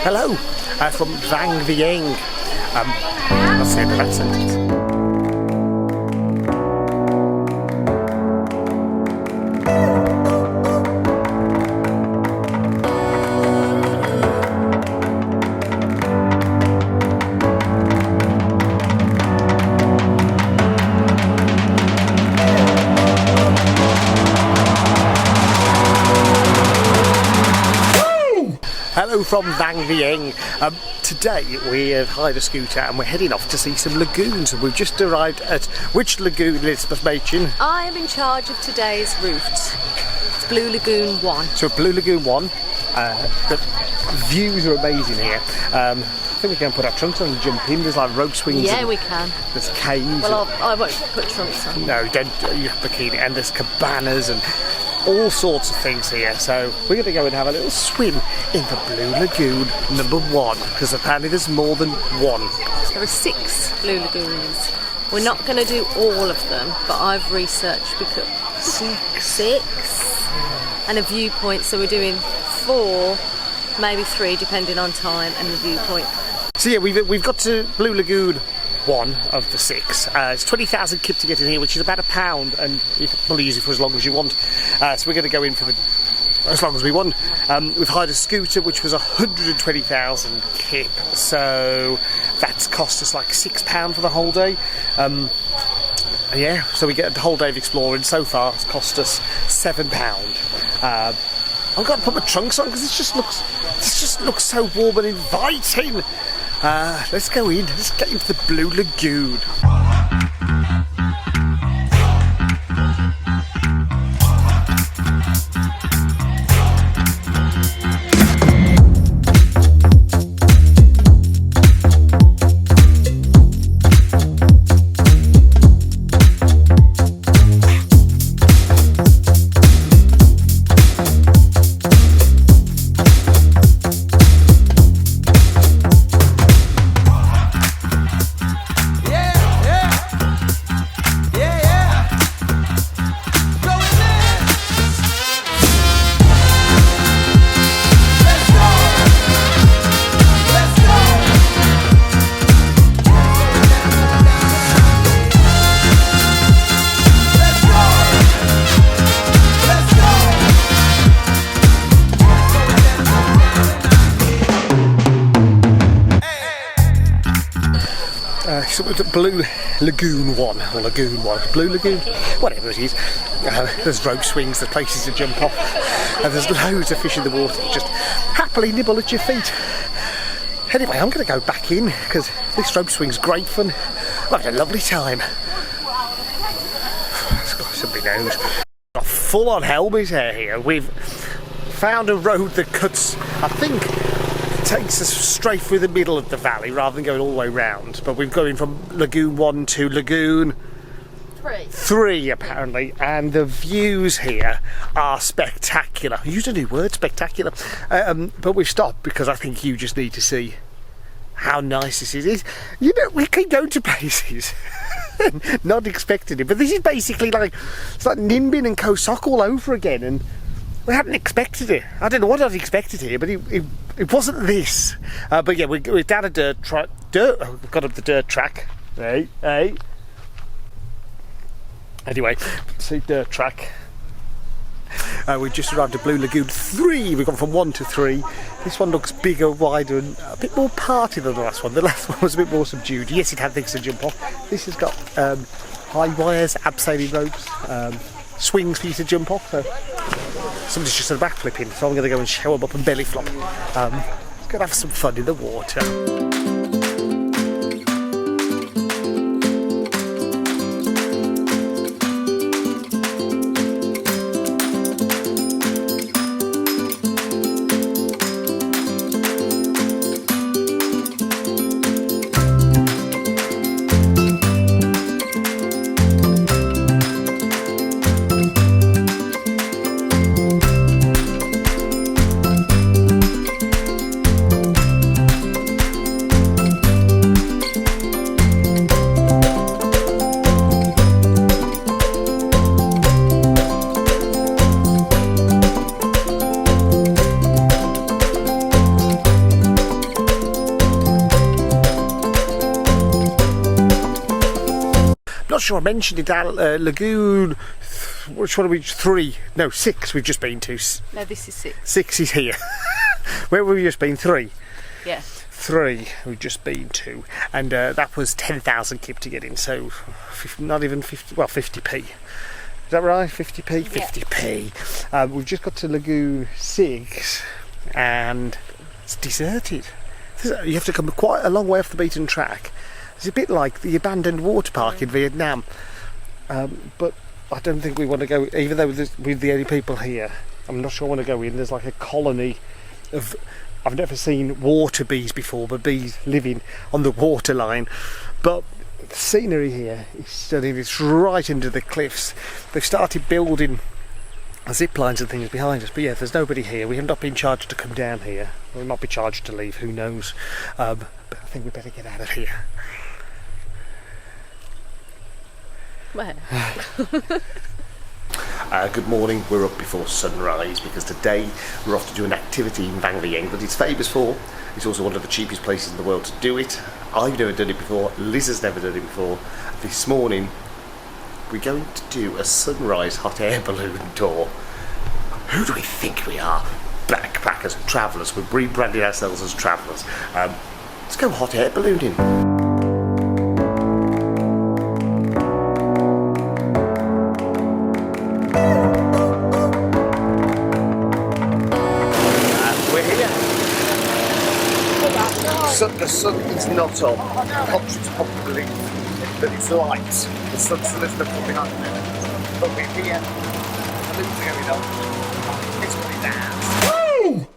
Hello, from Vang Vieng. That's the end of that sentence. Hello from Vang Vieng. Today we have hired a scooter and we're heading off to see some lagoons. We've just arrived at which lagoon, Elizabeth Machin? I am in charge of today's route. It's Blue Lagoon 1. So Blue Lagoon 1. The views are amazing here. I think we can put our trunks on and jump in. There's like rope swings. Yeah, we can. There's caves. Well, I won't put trunks on. No, don't. You have bikini. And there's cabanas and all sorts of things here. So we're going to go and have a little swim in the Blue Lagoon number 1, because apparently there's more than one. There are 6 Blue Lagoons. We're not going to do all of them, but I've researched because 6 and a viewpoint, so we're doing 4, maybe 3 depending on time and the viewpoint. So yeah, we've got to Blue Lagoon 1 of the 6. It's 20,000 kip to get in here, which is about £1, and you can probably use it for as long as you want. So we're going to go in for as long as we want. We've hired a scooter which was 120,000 kip, so that's cost us like £6 for the whole day. Yeah, so we get a whole day of exploring. So far it's cost us £7. I've got to put my trunks on because this just looks so warm and inviting. Let's go in. Let's get into the Blue Lagoon. So it's Blue Lagoon 1, or Lagoon 1, Blue Lagoon, whatever it is. There's rope swings, there's places to jump off, and there's loads of fish in the water that just happily nibble at your feet. Anyway, I'm going to go back in because this rope swing's great fun. I've had a lovely time. Somebody knows. Got full-on helmet hair here. We've found a road that cuts, I think, takes us straight through the middle of the valley rather than going all the way round. But we're going from Lagoon 1 to Lagoon 3 apparently, and the views here are spectacular. I used a new word, spectacular. But we've stopped because I think you just need to see how nice this is. You know, we can go to places not expecting it, but this is basically like, it's like Nimbin and Koh Sok all over again, and we hadn't expected it. I don't know what I'd expected here, but it wasn't this. But yeah, we're down a dirt track. We've got up the dirt track. Hey. Anyway, see, dirt track. We just arrived at Blue Lagoon 3. We've gone from 1 to 3. This one looks bigger, wider, and a bit more party than the last one. The last one was a bit more subdued. Yes, it had things to jump off. This has got high wires, abseiling ropes, swings for you to jump off. So somebody's just done a backflip in, so I'm going to go and show them up and belly flop. Going to have some fun in the water. sure I mentioned it. Lagoon. Which one are we? 3? No, 6. We've just been to. No, this is 6. 6 is here. Where have we just been? 3. Yeah. 3 we've just been to, and that was 10,000 kip to get in. So not even 50. Well, 50p. Is that right? 50p. 50p. We've just got to Lagoon 6, and it's deserted. You have to come quite a long way off the beaten track. It's a bit like the abandoned water park in Vietnam, but I don't think we want to go, even though we're the only people here. I'm not sure I want to go in. There's like a colony of, I've never seen water bees before, but bees living on the water line. But the scenery here is stunning. It's right under the cliffs. They've started building zip lines and things behind us, but yeah, there's nobody here. We have not been charged to come down here. We might be charged to leave, who knows. But I think we better get out of here. Where? Good morning. We're up before sunrise because today we're off to do an activity in Vang Vieng that it's famous for. It's also one of the cheapest places in the world to do it. I've never done it before. Liz has never done it before. This morning we're going to do a sunrise hot air balloon tour. Who do we think we are? Backpackers, travellers. We've rebranded ourselves as travellers. Let's go hot air ballooning. The sun is not on, contrary to popular belief, but it's light. The sun's still isn't up behind me. But we're here, the balloons are going on, it's going down. Woo!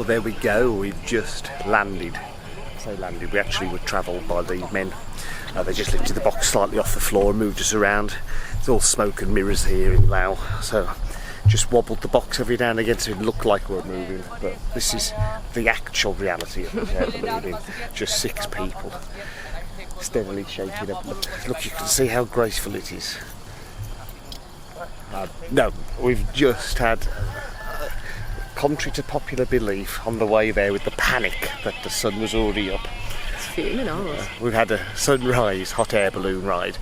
There we go, we've just landed. We actually were travelled by the men. They just lifted the box slightly off the floor and moved us around. It's all smoke and mirrors here in Laos, so just wobbled the box every now and again so it looked like we're moving. But this is the actual reality of the air ballooning. Just 6 people steadily shaking up. Look, you can see how graceful it is. No, we've just had, contrary to popular belief, on the way there with the panic that the sun was already up. It's fuming on. We've had a sunrise hot air balloon ride.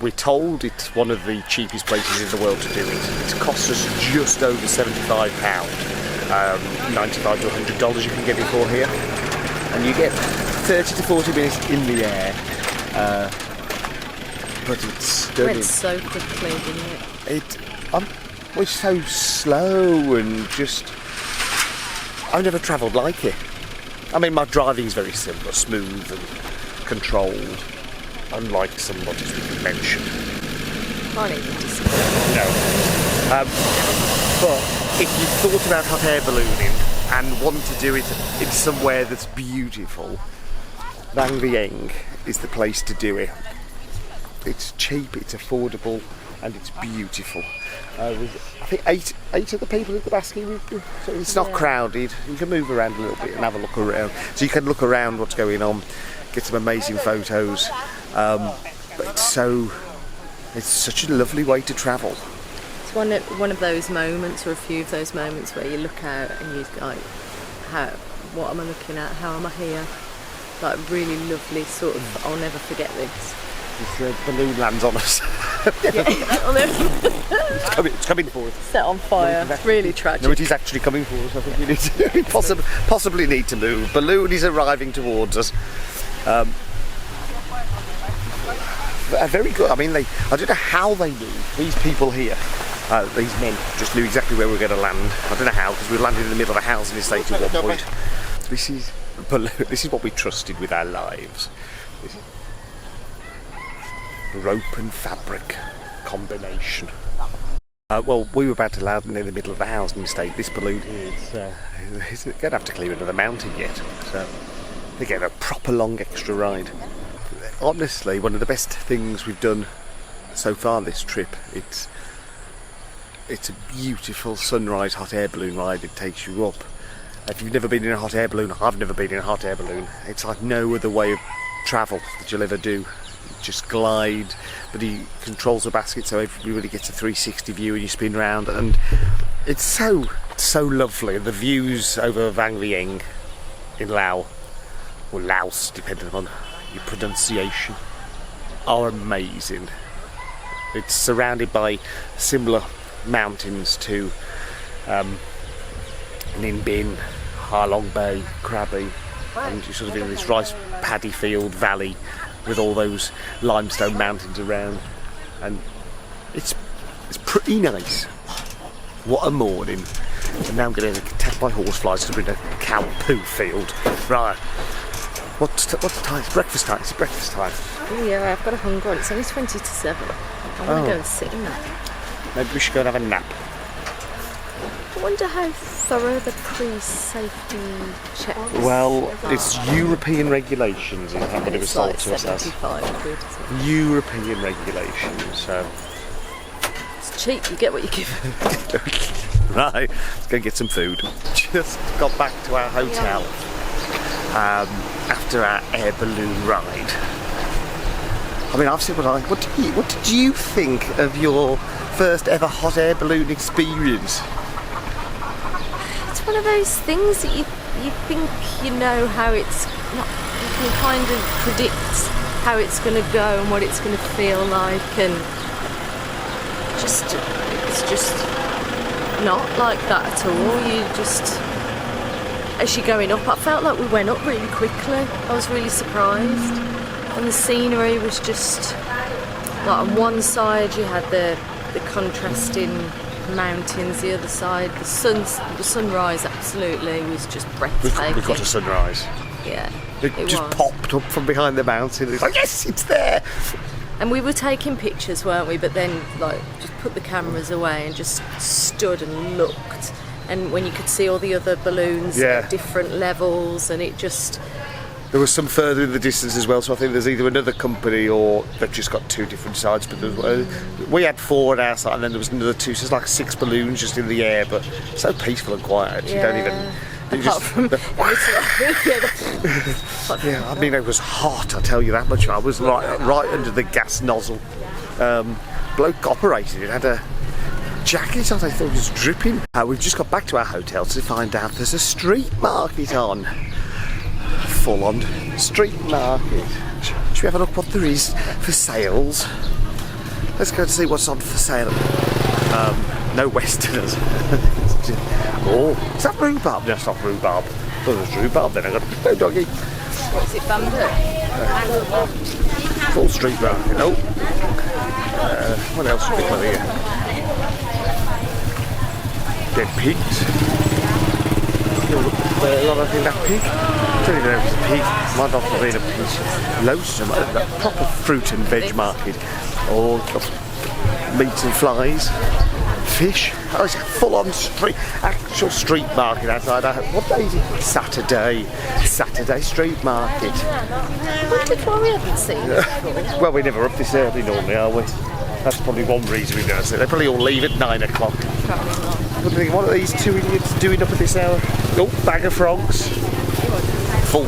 We're told it's one of the cheapest places in the world to do it. It's cost us just over £75, $95 to $100 you can get it for here. And you get 30 to 40 minutes in the air. But it's stunning. Went so quickly, didn't it? We're so slow and just... I've never travelled like it. I mean, my driving's very similar, smooth and controlled, unlike some bodies we can mention. Can't even disagree. No. But if you thought about hot air ballooning and want to do it in somewhere that's beautiful, Vang Vieng is the place to do it. It's cheap, it's affordable, and it's beautiful. I think eight of the people in the basket. So it's not crowded. You can move around a little bit and have a look around. So you can look around what's going on, get some amazing photos. But it's such a lovely way to travel. It's one of those moments, or a few of those moments, where you look out and you're like, what am I looking at? How am I here? Like, really lovely sort of. I'll never forget this. This balloon lands on us. It's coming for us. Set on fire. It's really tragic. No, it is actually coming for us. I think we need to possibly need to move. Balloon is arriving towards us. very good. I mean, I don't know how they knew. These people here, these men, just knew exactly where we were going to land. I don't know how, because we landed in the middle of a housing estate at one point. This is what we trusted with our lives. This is rope and fabric combination. Well, we were about to land in the middle of the housing estate. This balloon here is going to have to clear another mountain yet. So they get a proper long extra ride. Honestly, one of the best things we've done so far this trip. It's a beautiful sunrise hot air balloon ride. It takes you up. If you've never been in a hot air balloon, I've never been in a hot air balloon. It's like no other way of travel that you'll ever do. Just glide, but he controls the basket so everybody gets a 360 view and you spin round, and it's so lovely. The views over Vang Vieng in Laos, or Laos depending on your pronunciation, are amazing. It's surrounded by similar mountains to Ninh Binh, Ha Long Bay, Krabi, and you're sort of in this rice paddy field valley with all those limestone mountains around, and it's pretty nice. What a morning. And now I'm going to take my horseflies to a cow poo field. Right, what's the time? It's breakfast time. It's breakfast time. Oh yeah, I've got a hunger on. It's only 20 to 7. I want to go and sit in that. Maybe we should go and have a nap. I wonder how thorough the pre-safety check is. Well, it's European regulations, is that what it was sold to us as? 75 quid. European regulations, so... It's cheap, you get what you give. Right, let's go get some food. Just got back to our hotel after our air balloon ride. I mean, I've said what did you think of your first ever hot air balloon experience? One of those things that you think you know how it's not, you can kind of predict how it's going to go and what it's going to feel like, and it's just not like that at all. You just, as you're going up, I felt like we went up really quickly. I was really surprised, and the scenery was just like on one side you had the contrasting mountains, the other side the sunrise absolutely was just breathtaking. We've got a sunrise. Yeah, it just popped up from behind the mountain. It's like, yes, it's there. And we were taking pictures, weren't we? But then like just put the cameras away and just stood and looked, and when you could see all the other balloons at different levels, and it just... There was some further in the distance as well, so I think there's either another company or they've just got two different sides. But we had 4 on our side, and then there was another 2, so there's like 6 balloons just in the air, but so peaceful and quiet. You don't even... Yeah, I mean, it was hot, I tell you that much. I was right under the gas nozzle. Bloke operated it, had a jacket on, I thought it was dripping. We've just got back to our hotel to find out there's a street market on. Full-on street market. Should we have a look what there is for sales? Let's go and see what's on for sale. No Westerners. Oh, is that rhubarb? No, it's not rhubarb. Well, there's rhubarb then. I got no doggy. What is it, bamboo? Full street market. Oh. What else have we got here? Dead pigs. A lot of that pig. I don't even know if it's a pig. Might not have been a pig. Loads of them. A proper fruit and veg market. All meat and flies. Fish. Oh, it's a full-on actual street market outside. What day is it? Saturday street market. I wondered why we haven't seen it. Well, we're never up this early normally, are we? That's probably one reason we've never seen it. They probably all leave at 9 o'clock. What are these 2 idiots doing up at this hour? Oh, bag of frogs. Full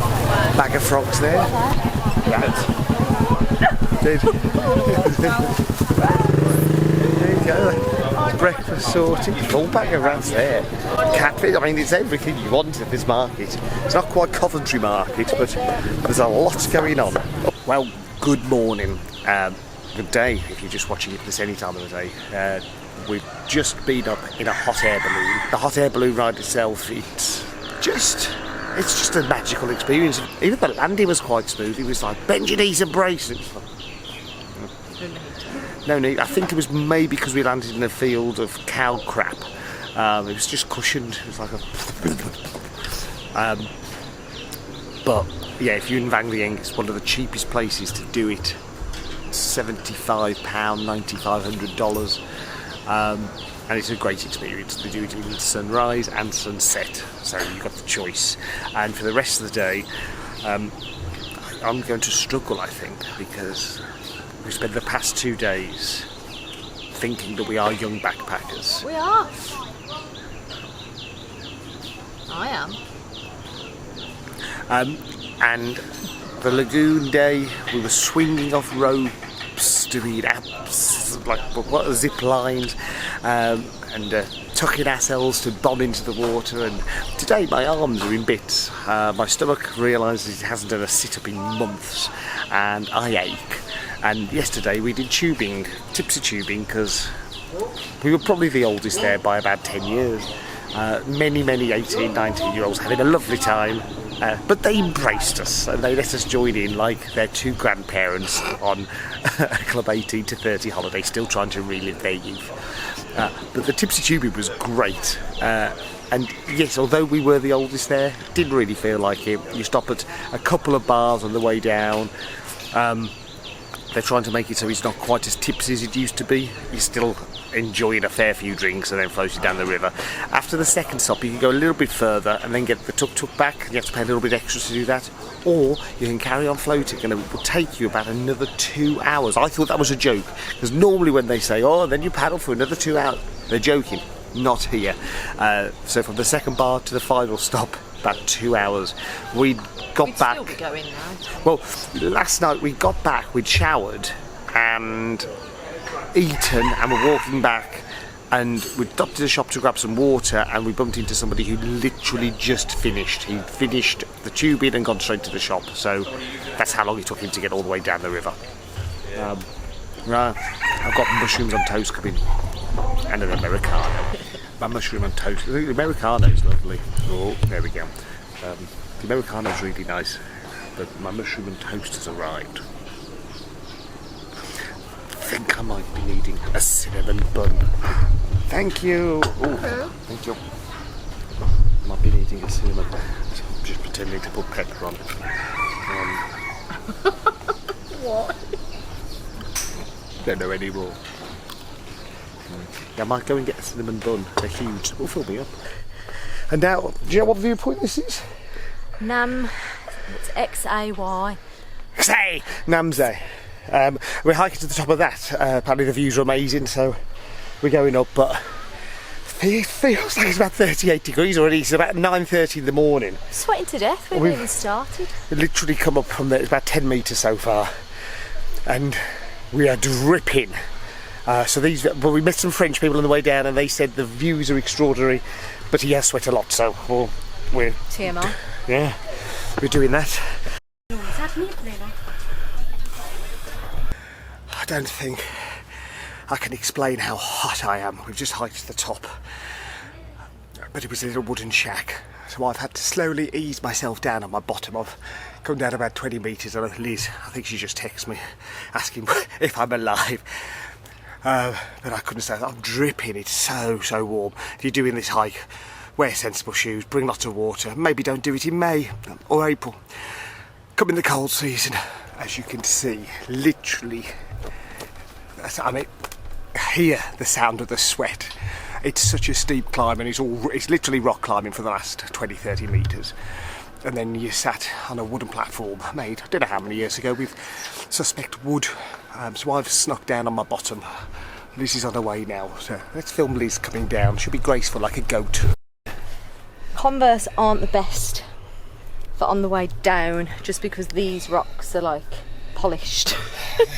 bag of frogs there. Right. There you go. Breakfast sorted. Full bag of rats there. Catfish. I mean, it's everything you want at this market. It's not quite Coventry Market, but there's a lot going on. Well, good morning. Good day if you're just watching it this any time of the day. We've just been up in a hot air balloon. The hot air balloon ride itself, it's just a magical experience. Even the landing was quite smooth. It was like, bend your knees and brace. It was like, no need. I think it was maybe because we landed in a field of cow crap. It was just cushioned. It was like a... but yeah, if you're in Vang Vieng, it's one of the cheapest places to do it. £75, $9,500. And it's a great experience. They do it in sunrise and sunset, so you've got the choice. And for the rest of the day, I'm going to struggle, I think, because we spent the past 2 days thinking that we are young backpackers. We are. I am. And the lagoon day, we were swinging off ropes, doing apps, like zip lines, and tucking ourselves to bomb into the water. And today my arms are in bits. My stomach realises it hasn't done a sit-up in months, and I ache. And yesterday we did tubing, Tipsy Tubing, because we were probably the oldest there by about 10 years. Many 18, 19-year-olds having a lovely time, but they embraced us and they let us join in like their 2 grandparents on a Club 18 to 30 holiday, still trying to relive their youth. But the Tipsy Tubing was great, and yes, although we were the oldest there, it didn't really feel like it. You stop at a couple of bars on the way down. They're trying to make it so it's not quite as tipsy as it used to be. You're still enjoying a fair few drinks and then floating down the river. After the second stop, you can go a little bit further and then get the tuk-tuk back. You have to pay a little bit extra to do that. Or you can carry on floating and it will take you about another 2 hours. I thought that was a joke, because normally when they say, oh, then you paddle for another 2 hours, they're joking. Not here. So from the second bar to the final stop, about 2 hours. We'd back. Still be going now. Well, last night we got back, we'd showered and eaten, and we're walking back, and we stopped at the shop to grab some water, and we bumped into somebody who literally just finished. He'd finished the tubing and gone straight to the shop, so that's how long it took him to get all the way down the river. Right, I've got mushrooms on toast coming, and an Americano. My mushroom on toast. The Americano's lovely. Oh, there we go. The Americano's really nice, but my mushroom and toast has arrived. I think I might be needing a cinnamon bun. Thank you. Oh, thank you. Might be needing a cinnamon. So I'm just pretending to put pepper on. What? Don't know anymore. I might go and get a cinnamon bun. They're huge. They'll fill me up. And now, do you know what viewpoint this is? Nam. It's X-A-Y. Say, Namze. We're hiking to the top of that. Apparently the views are amazing, so we're going up, but it feels like it's about 38 degrees already. It's about 9:30 in the morning. Sweating to death. We haven't even started. We've literally come up from there. It's about 10 metres so far, and we are dripping. But we met some French people on the way down, and they said the views are extraordinary, but he has sweat a lot, so we're TMI. Yeah, we're doing that. I don't think I can explain how hot I am. We've just hiked to the top, but it was a little wooden shack, so I've had to slowly ease myself down on my bottom. I've come down about 20 metres, and Liz, I think she just texted me asking if I'm alive. But I couldn't say that. I'm dripping. It's so warm. If you're doing this hike, wear sensible shoes, bring lots of water. Maybe don't do it in May or April. Come in the cold season. As you can see, literally, I mean, hear the sound of the sweat. It's such a steep climb, and it's literally rock climbing for the last 20-30 metres. And then you sat on a wooden platform made, I don't know how many years ago, with suspect wood. So I've snuck down on my bottom. Liz is on her way now, so let's film Liz coming down. She'll be graceful like a goat. Converse aren't the best for on the way down, just because these rocks are like polished.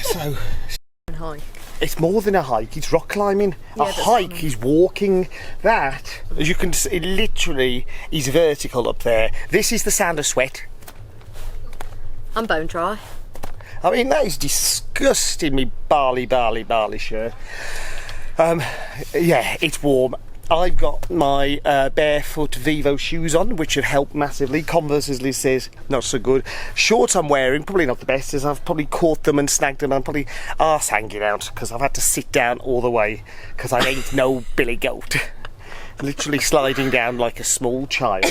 So hike. It's more than a hike, it's rock climbing. Yeah, a hike is walking. That, as you can see, it literally is vertical up there. This is the sound of sweat. I'm bone dry. I mean, that is disgusting, me barley shirt. Yeah, it's warm. I've got my barefoot Vivo shoes on, which have helped massively. Converse, as Liz says, not so good. Shorts I'm wearing, probably not the best, as I've probably caught them and snagged them. I'm probably arse hanging out because I've had to sit down all the way because I ain't no Billy Goat. Literally sliding down like a small child.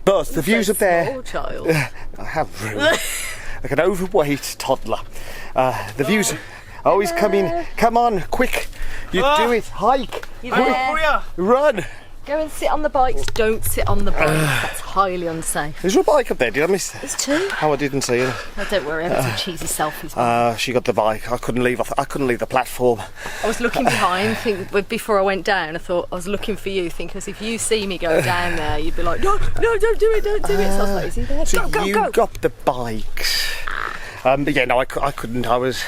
But the views up there. Small child. I have room. Like an overweight toddler. The views. Always come in. Come on, quick. You do it. Hike. Run. Go and sit on the bikes. Don't sit on the bikes. That's highly unsafe. Is there a bike up there? Did I miss that? There's two. Oh, I didn't see it. Oh, don't worry, I have some cheesy selfies. She got the bike. I couldn't leave the platform. I was looking behind, before I went down. I was looking for you, thinking if you see me go down there, you'd be like, no, don't do it, don't do it. So I was like, is he there? So go, you got the bikes. But yeah, no, I couldn't. I was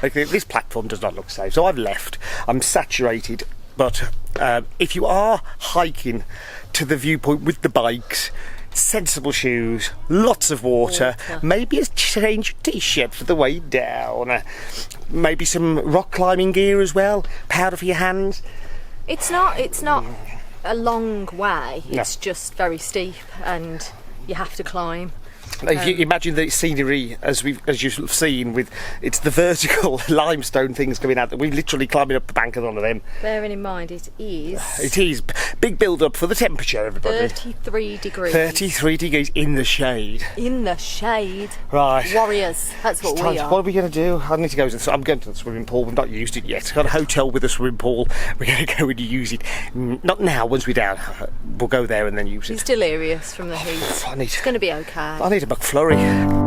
like, this platform does not look safe, so I've left. I'm saturated. But if you are hiking to the viewpoint with the bikes, sensible shoes, lots of water, maybe a change of t-shirt for the way down, maybe some rock climbing gear as well, powder for your hands. It's not a long way. It's just very steep, and you have to climb. If you imagine the scenery as you've seen, with it's the vertical limestone things coming out, that we're literally climbing up the bank of one of them. Bearing in mind it is big build up for the temperature, everybody. 33 degrees. 33 degrees in the shade. In the shade. Right. Warriors. That's what we are. What are we going to do? I need to go I'm going to the swimming pool. We've not used it yet. Got a hotel with a swimming pool. We're going to go and use it. Not now. Once we're down, we'll go there and then use it. He's delirious from the heat. It's going to be okay. I need a McFlurry.